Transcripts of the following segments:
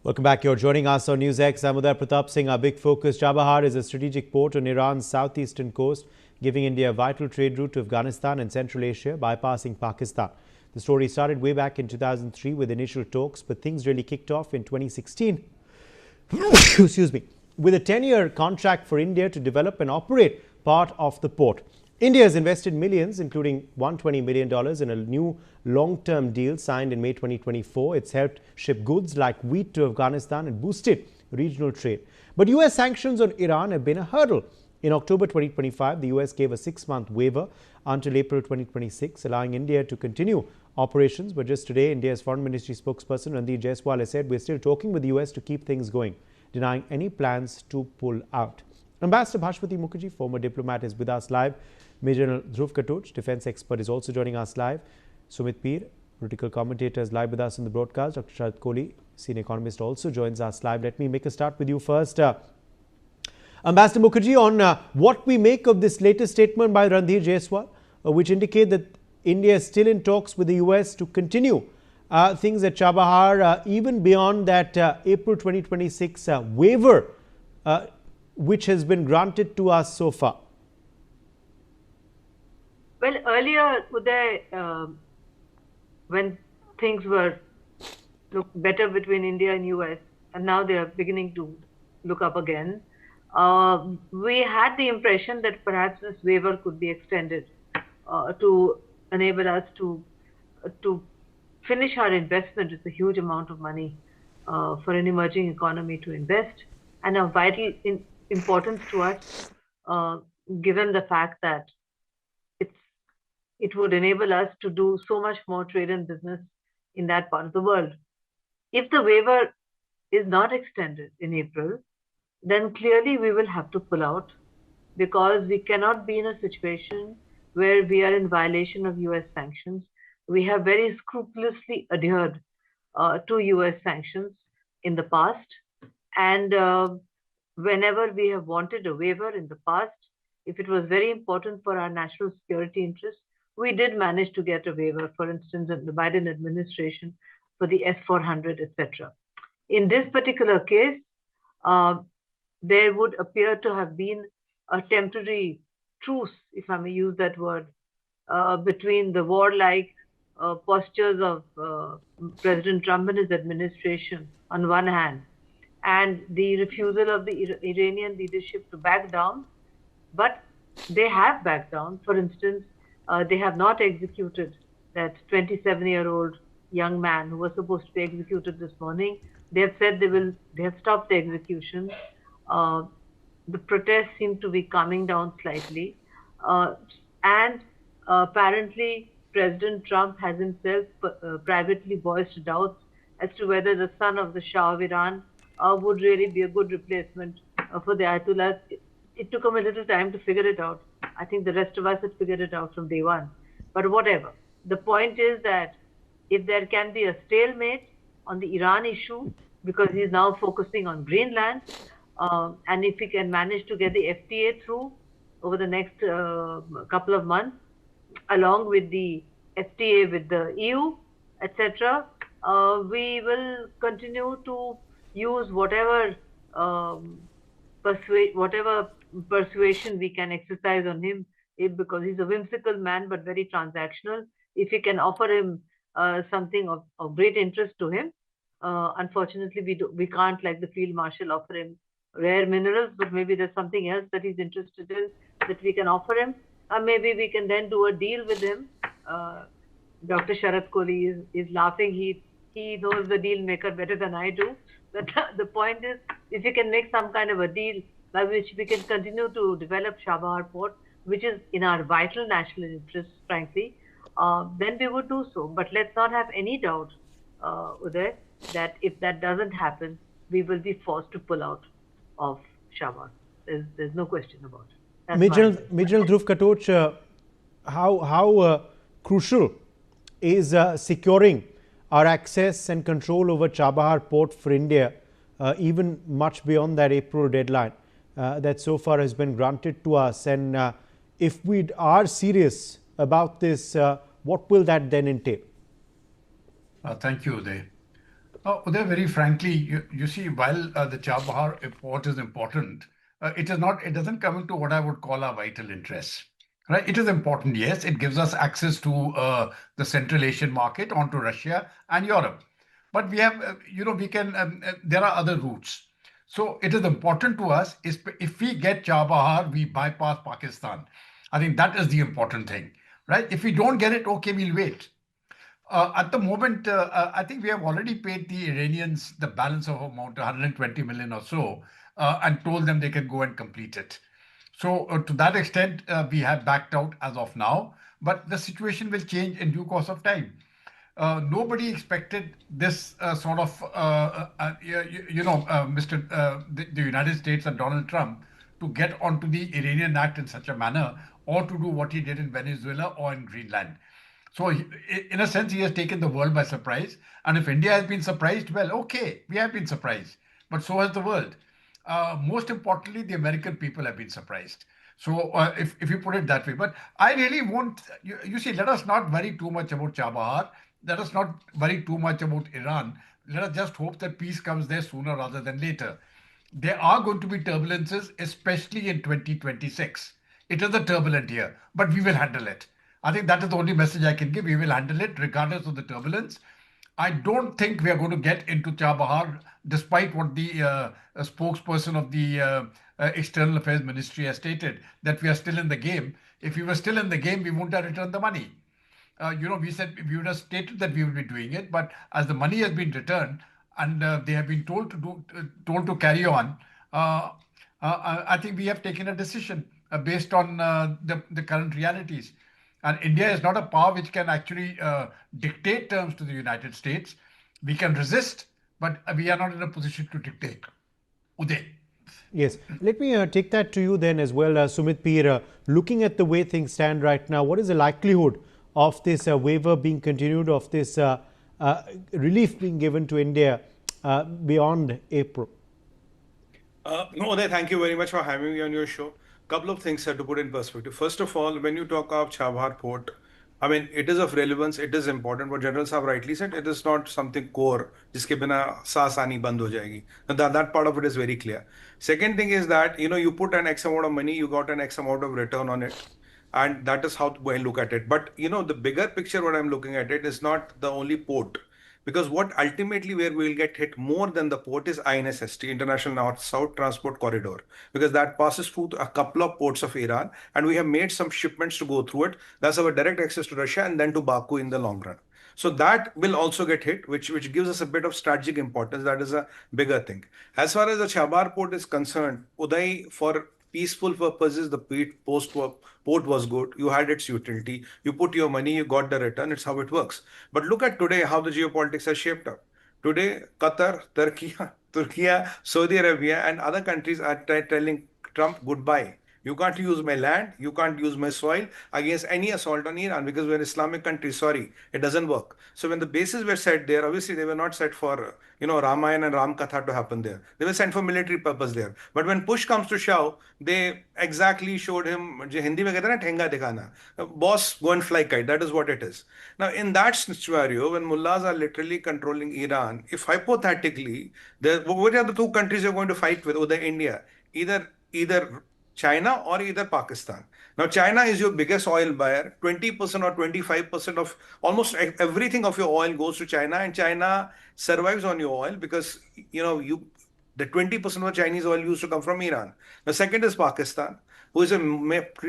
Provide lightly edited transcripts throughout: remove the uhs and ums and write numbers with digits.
Welcome back. You're joining us on NewsX. I'm Uday Pratap Singh. Our big focus, Chabahar is a strategic port on Iran's southeastern coast, giving India a vital trade route to Afghanistan and Central Asia, bypassing Pakistan. The story started way back in 2003 with initial talks, but things really kicked off in 2016. Excuse me. With a 10-year contract for India to develop and operate part of the port. India has invested millions, including $120 million in a new long-term deal signed in May 2024. It's helped ship goods like wheat to Afghanistan and boosted regional trade. But US sanctions on Iran have been a hurdle. In October 2025, the US gave a 6-month waiver until April 2026, allowing India to continue operations. But just today, India's Foreign Ministry spokesperson Randeep Jaiswal has said we're still talking with the US to keep things going, denying any plans to pull out. Ambassador Bhashpati Mukherjee, former diplomat, is with us live. Major General Dhruv Katoch, defense expert, is also joining us live. Sumit Peer, political commentator, is live with us in the broadcast. Dr. Sharad Kohli, senior economist, also joins us live. Let me make a start with you first. Ambassador Mukherjee, on what we make of this latest statement by Randeep Jaiswal, which indicate that India is still in talks with the US to continue things at Chabahar, even beyond that April 2026 waiver, which has been granted to us so far. Well, earlier, Uday, when things were look better between India and US, and now they are beginning to look up again, we had the impression that perhaps this waiver could be extended to enable us to finish our investment. It's a huge amount of money for an emerging economy to invest, and of vital importance to us, given the fact that it would enable us to do so much more trade and business in that part of the world. If the waiver is not extended in April, then clearly we will have to pull out, because we cannot be in a situation where we are in violation of US sanctions. We have very scrupulously adhered to US sanctions in the past, and whenever we have wanted a waiver in the past, if it was very important for our national security interests, we did manage to get a waiver, for instance, in the Biden administration for the S-400, etc. In this particular case, there would appear to have been a temporary truce, if I may use that word, between the warlike postures of President Trump and his administration on one hand, and the refusal of the Iranian leadership to back down. But they have backed down. For instance, they have not executed that 27-year-old young man who was supposed to be executed this morning. They have said they have stopped the execution. The protests seem to be calming down slightly. And apparently, President Trump has himself privately voiced doubts as to whether the son of the Shah of Iran would really be a good replacement for the Ayatollahs. It took him a little time to figure it out. I think the rest of us had figured it out from day one. But whatever. The point is that if there can be a stalemate on the Iran issue, because he's now focusing on Greenland, and if he can manage to get the FTA through over the next couple of months, along with the FTA with the EU, etc., we will continue to use whatever persuasion we can exercise on him, because he's a whimsical man but very transactional. If we can offer him something of great interest to him, unfortunately we can't, like the field marshal, offer him rare minerals, but maybe there's something else that he's interested in that we can offer him. Maybe we can then do a deal with him. Dr. Sharad Kohli is laughing. He knows the deal maker better than I do. But the point is, if you can make some kind of a deal by which we can continue to develop Chabahar Port, which is in our vital national interest, frankly, then we would do so. But let's not have any doubt, Uday, that if that doesn't happen, we will be forced to pull out of Chabahar. There's no question about it. Major Dhruv Katoch, how crucial is securing our access and control over Chabahar Port for India, even much beyond that April deadline that so far has been granted to us? And if we are serious about this, what will that then entail? Thank you, Uday. Uday, very frankly, you see, while the Chabahar port is important, it doesn't come into what I would call our vital interests. Right? It is important, yes. It gives us access to the Central Asian market, onto Russia and Europe. But we have, we can, there are other routes. So it is important to us, is if we get Chabahar, we bypass Pakistan. I think that is the important thing, right? If we don't get it, okay, we'll wait. At the moment, I think we have already paid the Iranians the balance of amount, 120 million or so, and told them they can go and complete it. So, to that extent, we have backed out as of now, but the situation will change in due course of time. Nobody expected this sort of, Mr. The United States and Donald Trump to get onto the Iranian Act in such a manner, or to do what he did in Venezuela or in Greenland. So, in a sense, he has taken the world by surprise. And if India has been surprised, well, okay, we have been surprised, but so has the world. Most importantly, the American people have been surprised. So, if you put it that way, but I really won't, you see, let us not worry too much about Chabahar. Let us not worry too much about Iran. Let us just hope that peace comes there sooner rather than later. There are going to be turbulences, especially in 2026. It is a turbulent year, but we will handle it. I think that is the only message I can give. We will handle it regardless of the turbulence. I don't think we are going to get into Chabahar, despite what the spokesperson of the External Affairs Ministry has stated, that we are still in the game. If we were still in the game, we wouldn't have returned the money. We said we would have stated that we will be doing it, but as the money has been returned and they have been told to carry on, I think we have taken a decision based on the current realities. And India is not a power which can actually dictate terms to the United States. We can resist, but we are not in a position to dictate. Uday. Yes, let me take that to you then as well, Sumit Peer. Looking at the way things stand right now, what is the likelihood of this waiver being continued, of this relief being given to India beyond April? No, Uday, thank you very much for having me on your show. Couple of things to put in perspective. First of all, when you talk of Chabahar Port, I mean, it is of relevance, it is important. What General Saab rightly said, it is not something core, जिसके बिना सांस आनी बंद हो जाएगी. That part of it is very clear. Second thing is that, you put an X amount of money, you got an X amount of return on it. And that is how I look at it. But, the bigger picture, what I'm looking at it is not the only port. Because what ultimately where we will get hit more than the port is INSST, International North-South Transport Corridor, because that passes through a couple of ports of Iran, and we have made some shipments to go through it. That's our direct access to Russia and then to Baku in the long run. So that will also get hit, which gives us a bit of strategic importance. That is a bigger thing. As far as the Chabahar port is concerned, Uday, for peaceful purposes, the port was good. You had its utility. You put your money, you got the return. It's how it works. But look at today how the geopolitics has shaped up. Today, Qatar, Turkey, Saudi Arabia, and other countries are telling Trump goodbye. You can't use my land, you can't use my soil against any assault on Iran because we're an Islamic country. Sorry, it doesn't work. So when the bases were set there, obviously they were not set for, Ramayana and Ram Katha to happen there. They were sent for military purpose there. But when push comes to shove, they exactly showed him, Hindi mein kehte na, thenga dikhana. Boss, go and fly kite. That is what it is. Now, in that scenario, when mullahs are literally controlling Iran, if hypothetically, what are the two countries you're going to fight with, or the India? Either China or either Pakistan. Now, China is your biggest oil buyer. 20% or 25% of almost everything of your oil goes to China, and China survives on your oil because the 20% of Chinese oil used to come from Iran. The second is Pakistan, who is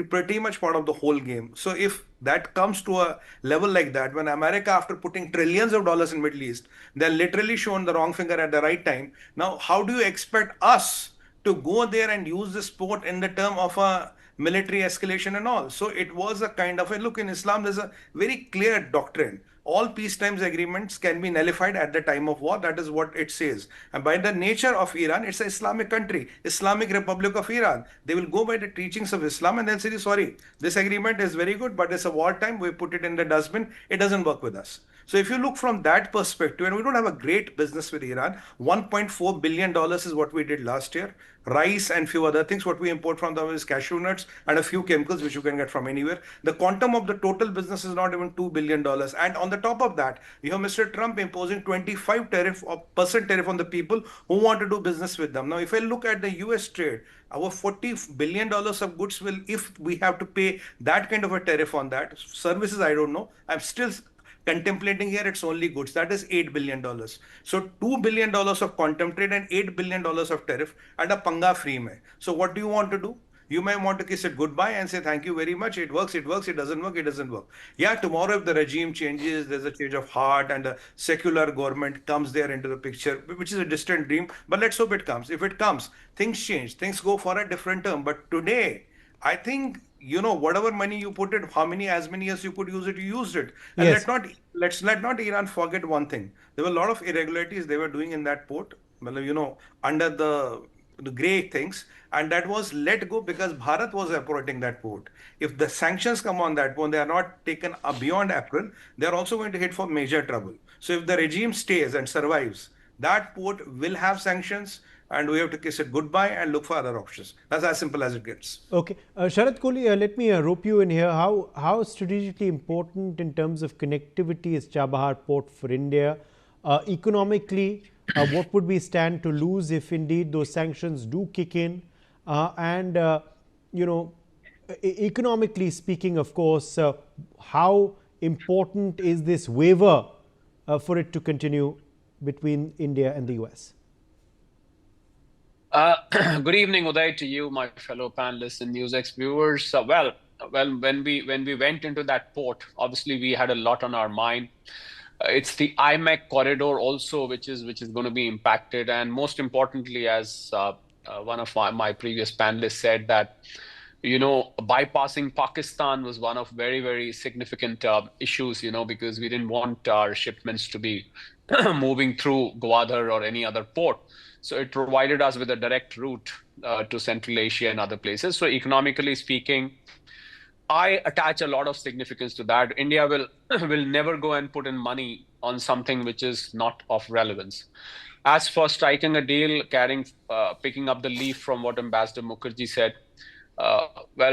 pretty much part of the whole game. So if that comes to a level like that, when America, after putting trillions of dollars in Middle East, they're literally shown the wrong finger at the right time. Now, how do you expect us to go there and use this port in the term of a military escalation and all? So it was a kind of a look. In Islam, there's a very clear doctrine. All peacetime agreements can be nullified at the time of war. That is what it says. And by the nature of Iran, it's an Islamic country, Islamic Republic of Iran. They will go by the teachings of Islam and they'll say, sorry, this agreement is very good, but it's a wartime. We put it in the dustbin. It doesn't work with us. So if you look from that perspective, and we don't have a great business with Iran, $1.4 billion is what we did last year. Rice and few other things. What we import from them is cashew nuts and a few chemicals which you can get from anywhere. The quantum of the total business is not even $2 billion. And on the top of that, you have Mr. Trump imposing 25 tariff or percent tariff on the people who want to do business with them. Now, if I look at the US trade, our $40 billion of goods will, if we have to pay that kind of a tariff on that, services, I don't know. I'm still contemplating here, it's only goods. That is $8 billion. So $2 billion of quantum trade and $8 billion of tariff and a panga free mein. So what do you want to do? You may want to kiss it goodbye and say thank you very much. It works, it works, it doesn't work, it doesn't work. Yeah, tomorrow if the regime changes, there's a change of heart and a secular government comes there into the picture, which is a distant dream. But let's hope it comes. If it comes, things change, things go for a different term. But today, I think whatever money you put it, as many years you could use it, you used it. And Yes. let's let not Iran forget one thing. There were a lot of irregularities they were doing in that port, under the gray things, and that was let go because Bharat was operating that port. If the sanctions come on that port, they are not taken beyond April, they are also going to hit for major trouble. So if the regime stays and survives, that port will have sanctions, and we have to kiss it goodbye and look for other options. That's as simple as it gets. Okay. Sharad Kohli, let me rope you in here. How strategically important in terms of connectivity is Chabahar Port for India? Economically, what would we stand to lose if indeed those sanctions do kick in? And, economically speaking, of course, how important is this waiver for it to continue between India and the US? Good evening, Uday, to you, my fellow panelists and NewsX viewers. Well, when we went into that port, obviously we had a lot on our mind. It's the IMEC corridor also, which is going to be impacted, and most importantly, as one of my previous panelists said, that bypassing Pakistan was one of very, very significant issues. Because we didn't want our shipments to be moving through Gwadar or any other port. So it provided us with a direct route to Central Asia and other places. So economically speaking, I attach a lot of significance to that. India will never go and put in money on something which is not of relevance. As for striking a deal, picking up the leaf from what Ambassador Mukherjee said,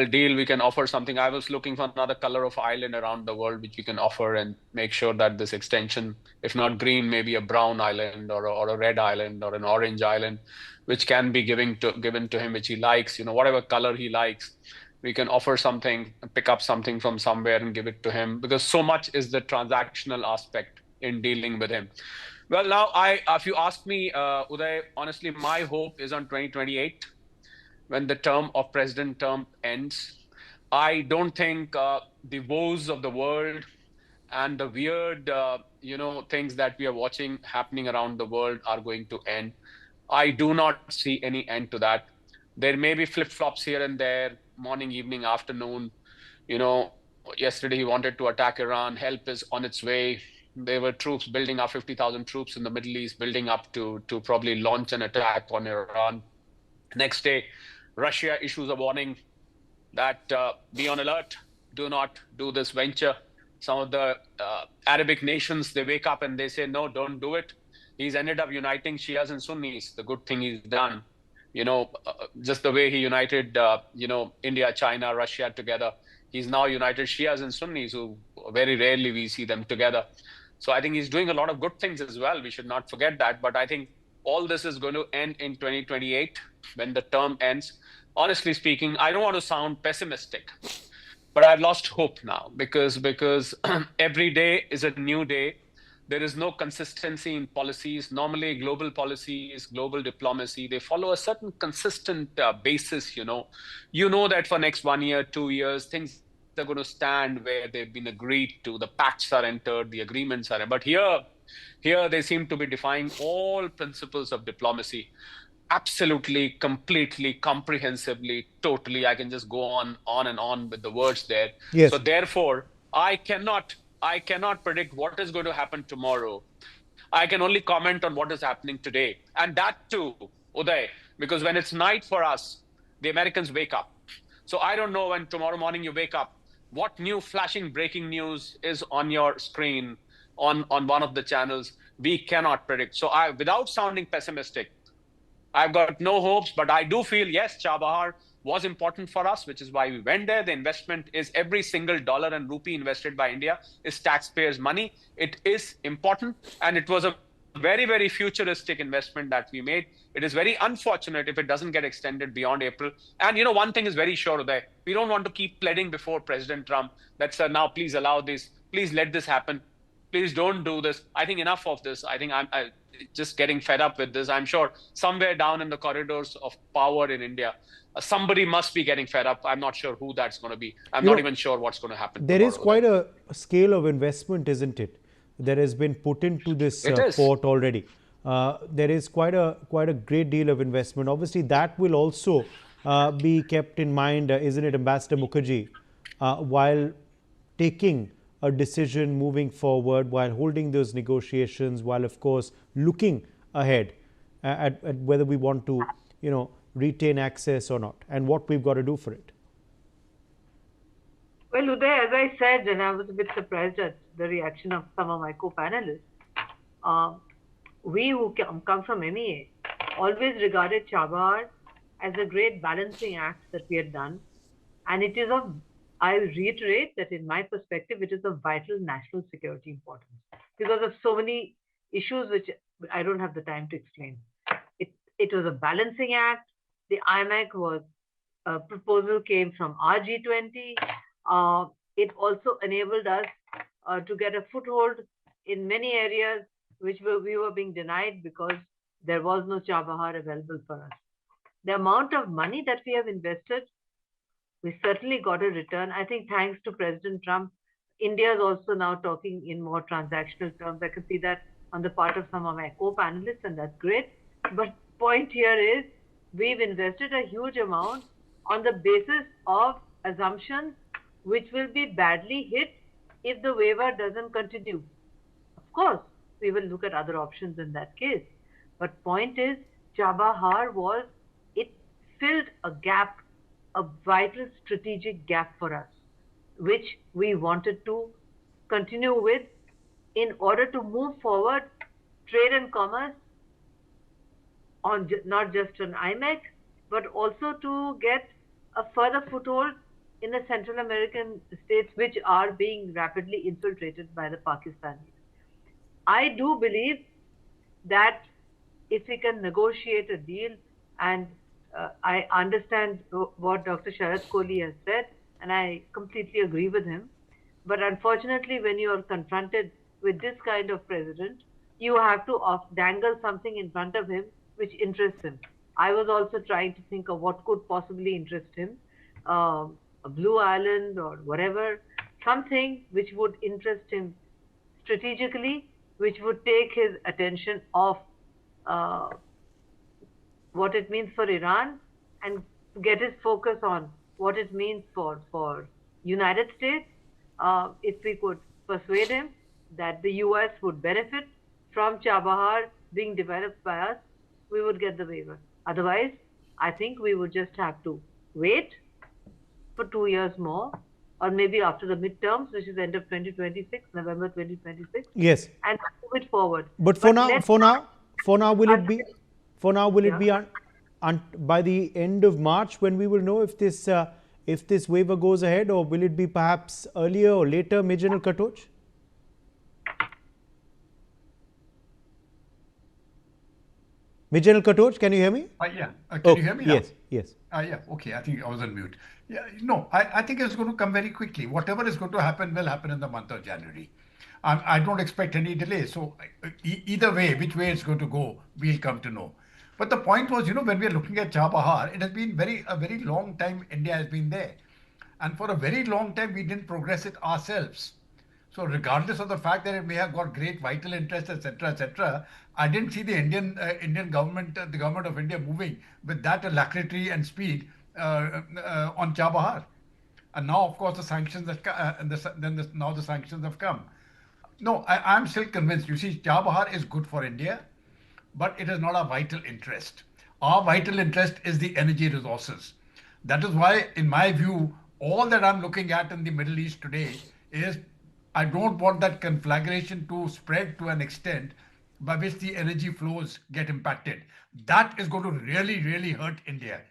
deal, we can offer something. I was looking for another color of island around the world which we can offer and make sure that this extension, if not green, maybe a brown island or a red island or an orange island, which can be given to him, which he likes, whatever color he likes. We can offer something, pick up something from somewhere and give it to him, because so much is the transactional aspect in dealing with him. Well, now, if you ask me, Uday, honestly, my hope is on 2028. When the term of President Trump ends. I don't think the woes of the world and the weird, things that we are watching happening around the world are going to end. I do not see any end to that. There may be flip-flops here and there, morning, evening, afternoon. Yesterday he wanted to attack Iran. Help is on its way. There were troops building up, 50,000 troops in the Middle East, building up to probably launch an attack on Iran. Next day, Russia issues a warning that be on alert, do not do this venture. Some of the Arabic nations, they wake up and they say, no, don't do it. He's ended up uniting Shias and Sunnis, the good thing he's done. Just the way he united, India, China, Russia together. He's now united Shias and Sunnis, who very rarely we see them together. So I think he's doing a lot of good things as well. We should not forget that. But I think all this is going to end in 2028 when the term ends. Honestly speaking, I don't want to sound pessimistic, but I've lost hope now because every day is a new day. There is no consistency in policies. Normally, global policies, global diplomacy, they follow a certain consistent basis. You know that for next 1 year, 2 years, things are going to stand where they've been agreed to. The pacts are entered, the agreements are. But here they seem to be defying all principles of diplomacy. Absolutely, completely, comprehensively, totally. I can just go on and on with the words there. Yes. So therefore, I cannot predict what is going to happen tomorrow. I can only comment on what is happening today. And that too, Uday, because when it's night for us, the Americans wake up. So I don't know when tomorrow morning you wake up, what new flashing breaking news is on your screen, on one of the channels, we cannot predict. So without sounding pessimistic, I've got no hopes, but I do feel, yes, Chabahar was important for us, which is why we went there. The investment is every single dollar and rupee invested by India is taxpayers' money. It is important, and it was a very, very futuristic investment that we made. It is very unfortunate if it doesn't get extended beyond April. And one thing is very sure, Uday, we don't want to keep pleading before President Trump that, sir, now please allow this, please let this happen. Please don't do this. I think enough of this. I think I'm just getting fed up with this. I'm sure somewhere down in the corridors of power in India, somebody must be getting fed up. I'm not sure who that's going to be. I'm not even sure what's going to happen. There is quite a scale of investment, isn't it? That has been put into this port already. There is quite a great deal of investment. Obviously, that will also be kept in mind, isn't it, Ambassador Mukherjee, while taking a decision moving forward, while holding those negotiations, while of course looking ahead at whether we want to, retain access or not, and what we've got to do for it. Well, Uday, as I said, and I was a bit surprised at the reaction of some of my co-panelists, we who come from MEA always regarded Chabahar as a great balancing act that we had done. And it is I reiterate that in my perspective, it is of vital national security importance because of so many issues which I don't have the time to explain. It was a balancing act. The IMEC proposal came from our G20. It also enabled us to get a foothold in many areas which we were being denied because there was no Chabahar available for us. The amount of money that we have invested, we certainly got a return. I think thanks to President Trump, India is also now talking in more transactional terms. I can see that on the part of some of my co-panelists, and that's great. But point here is we've invested a huge amount on the basis of assumptions which will be badly hit if the waiver doesn't continue. Of course, we will look at other options in that case. But point is, Chabahar it filled a gap, a vital strategic gap for us, which we wanted to continue with in order to move forward trade and commerce on not just on IMEC, but also to get a further foothold in the Central American states which are being rapidly infiltrated by the Pakistanis. I do believe that if we can negotiate a deal, and I understand what Dr. Sharad Kohli has said, and I completely agree with him. But unfortunately, when you are confronted with this kind of president, you have to dangle something in front of him which interests him. I was also trying to think of what could possibly interest him, a Blue Island or whatever, something which would interest him strategically, which would take his attention off what it means for Iran and get his focus on what it means for United States. If we could persuade him that the US would benefit from Chabahar being developed by us, we would get the waiver. Otherwise, I think we would just have to wait for 2 years more, or maybe after the midterms, which is end of 2026, November 2026. Yes. And move it forward. But for now, will it be? For now, will it be by the end of March when we will know if this waiver goes ahead, or will it be perhaps earlier or later, Major General Katoch? Major General Katoch, can you hear me? Yeah. Can you hear me now? Yes. Yeah. Okay. I think I was on mute. Yeah. No, I think it's going to come very quickly. Whatever is going to happen will happen in the month of January. I don't expect any delay. So either way, which way it's going to go, we'll come to know. But the point was, when we are looking at Chabahar, it has been a very long time India has been there. And for a very long time, we didn't progress it ourselves. So regardless of the fact that it may have got great vital interest, etc., I didn't see the Indian government, the government of India moving with that alacrity and speed on Chabahar. And now, of course, the sanctions now the sanctions have come. No, I'm still convinced. You see, Chabahar is good for India, but it is not our vital interest. Our vital interest is the energy resources. That is why, in my view, all that I'm looking at in the Middle East today is I don't want that conflagration to spread to an extent by which the energy flows get impacted. That is going to really, really hurt India.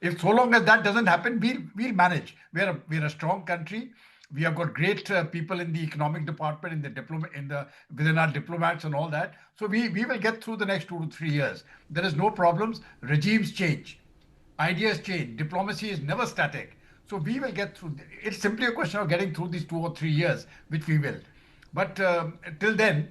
If so long as that doesn't happen, we'll manage. We're a strong country. We have got great people in the economic department, within our diplomats and all that. So we will get through the next 2 to 3 years. There is no problems. Regimes change, ideas change. Diplomacy is never static. So we will get through. It's simply a question of getting through these 2 or 3 years, which we will. But till then,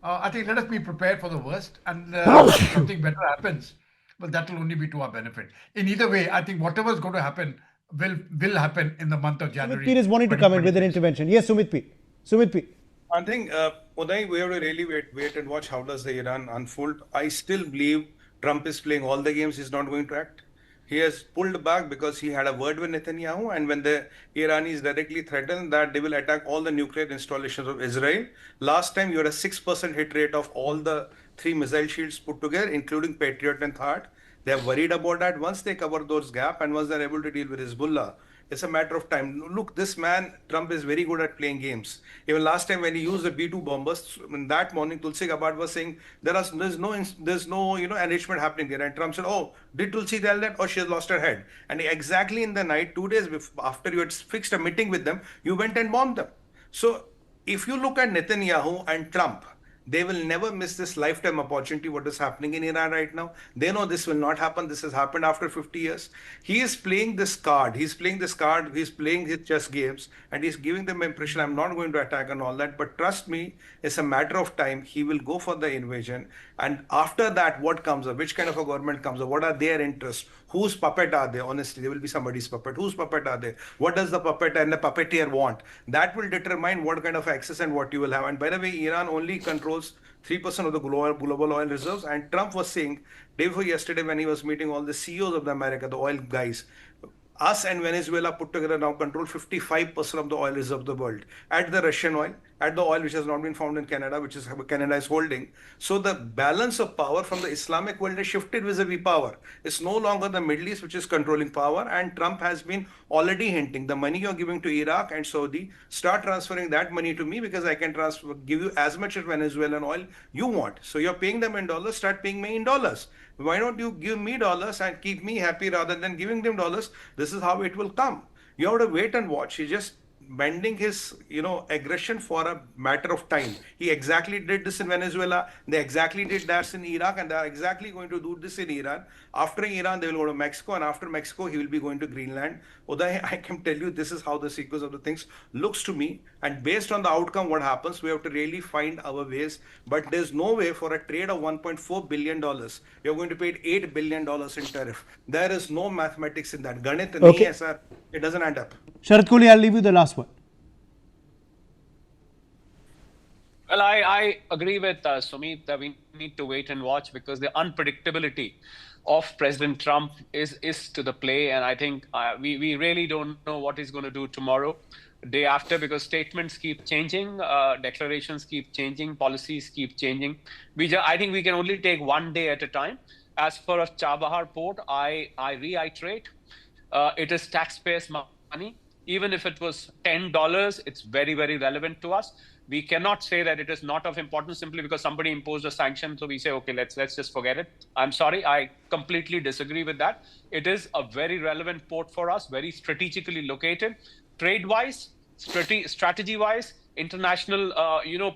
I think let us be prepared for the worst, and if something better happens, well, that will only be to our benefit. In either way, I think whatever is going to happen will happen in the month of January. Sumit Peer is wanting to come in with an 2026. intervention. Yes, Sumit Peer. Sumit Peer. I think, Uday, we have to really wait and watch how does the Iran unfold. I still believe Trump is playing all the games. He's not going to act. He has pulled back because he had a word with Netanyahu, and when the Iranis directly threatened that they will attack all the nuclear installations of Israel. Last time you had a 6% hit rate of all the 3 missile shields put together, including Patriot and THAAD. They are worried about that. Once they cover those gaps and once they're able to deal with Hezbollah, it's a matter of time. Look, this man, Trump, is very good at playing games. Even last time when he used the B-2 bombers, that morning Tulsi Gabbard was saying there's no enrichment happening there. And Trump said, oh, did Tulsi tell that? Or she has lost her head. And exactly in the night, 2 days after you had fixed a meeting with them, you went and bombed them. So if you look at Netanyahu and Trump, they will never miss this lifetime opportunity. What is happening in Iran right now? They know this will not happen. This has happened after 50 years. He is playing this card. He's playing this card. He's playing his chess games, and he's giving them impression I'm not going to attack and all that. But trust me, it's a matter of time. He will go for the invasion. And after that, what comes up? Which kind of a government comes up? What are their interests? Whose puppet are they? Honestly, they will be somebody's puppet. Whose puppet are they? What does the puppet and the puppeteer want? That will determine what kind of access and what you will have. And by the way, Iran only controls 3% of the global oil reserves. And Trump was saying, day before yesterday, when he was meeting all the CEOs of the America, the oil guys, us and Venezuela put together now control 55% of the oil reserve of the world. At the Russian oil, at the oil which has not been found in Canada, which is Canada is holding. So the balance of power from the Islamic world has shifted vis-a-vis power. It's no longer the Middle East which is controlling power, and Trump has been already hinting the money you're giving to Iraq and Saudi, start transferring that money to me because I can give you as much of Venezuelan oil you want. So you're paying them in dollars, start paying me in dollars. Why don't you give me dollars and keep me happy rather than giving them dollars? This is how it will come. You have to wait and watch. He's just bending his, aggression for a matter of time. He exactly did this in Venezuela. They exactly did that in Iraq, and they are exactly going to do this in Iran. After Iran, they will go to Mexico, and after Mexico, he will be going to Greenland. Uday, I can tell you this is how the sequence of the things looks to me. And based on the outcome, what happens, we have to really find our ways. But there's no way for a trade of $1.4 billion, you're going to pay $8 billion in tariff. There is no mathematics in that. Ganit nahi hai, sir. It doesn't add up. Sharat Kohli, I'll leave you the last one. Well, I agree with Sumit that we need to wait and watch because the unpredictability of President Trump is to the play. And I think we really don't know what he's going to do tomorrow, day after, because statements keep changing, declarations keep changing, policies keep changing. I think we can only take one day at a time. As for Chabahar Port, I reiterate, it is taxpayers' money. Even if it was $10, it's very, very relevant to us. We cannot say that it is not of importance simply because somebody imposed a sanction. So we say, okay, let's just forget it. I'm sorry, I completely disagree with that. It is a very relevant port for us, very strategically located, trade-wise, strategy-wise, international,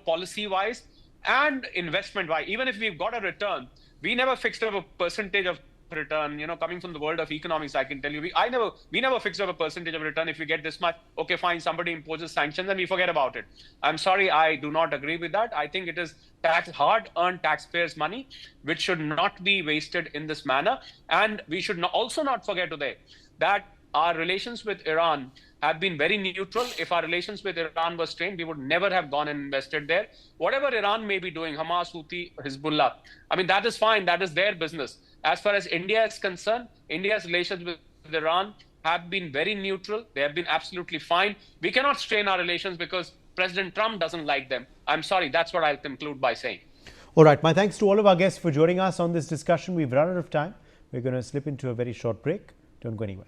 policy-wise, and investment-wise. Even if we've got a return, we never fixed up a percentage of return. Coming from the world of economics, I can tell you, we never fixed up a percentage of return. If we get this much, okay, fine, somebody imposes sanctions and we forget about it. I'm sorry, I do not agree with that. I think it is hard-earned taxpayers' money, which should not be wasted in this manner. And we should also not forget today that our relations with Iran have been very neutral. If our relations with Iran were strained, we would never have gone and invested there. Whatever Iran may be doing, Hamas, Houthi, Hezbollah, I mean, that is fine. That is their business. As far as India is concerned, India's relations with Iran have been very neutral. They have been absolutely fine. We cannot strain our relations because President Trump doesn't like them. I'm sorry. That's what I'll conclude by saying. All right. My thanks to all of our guests for joining us on this discussion. We've run out of time. We're going to slip into a very short break. Don't go anywhere.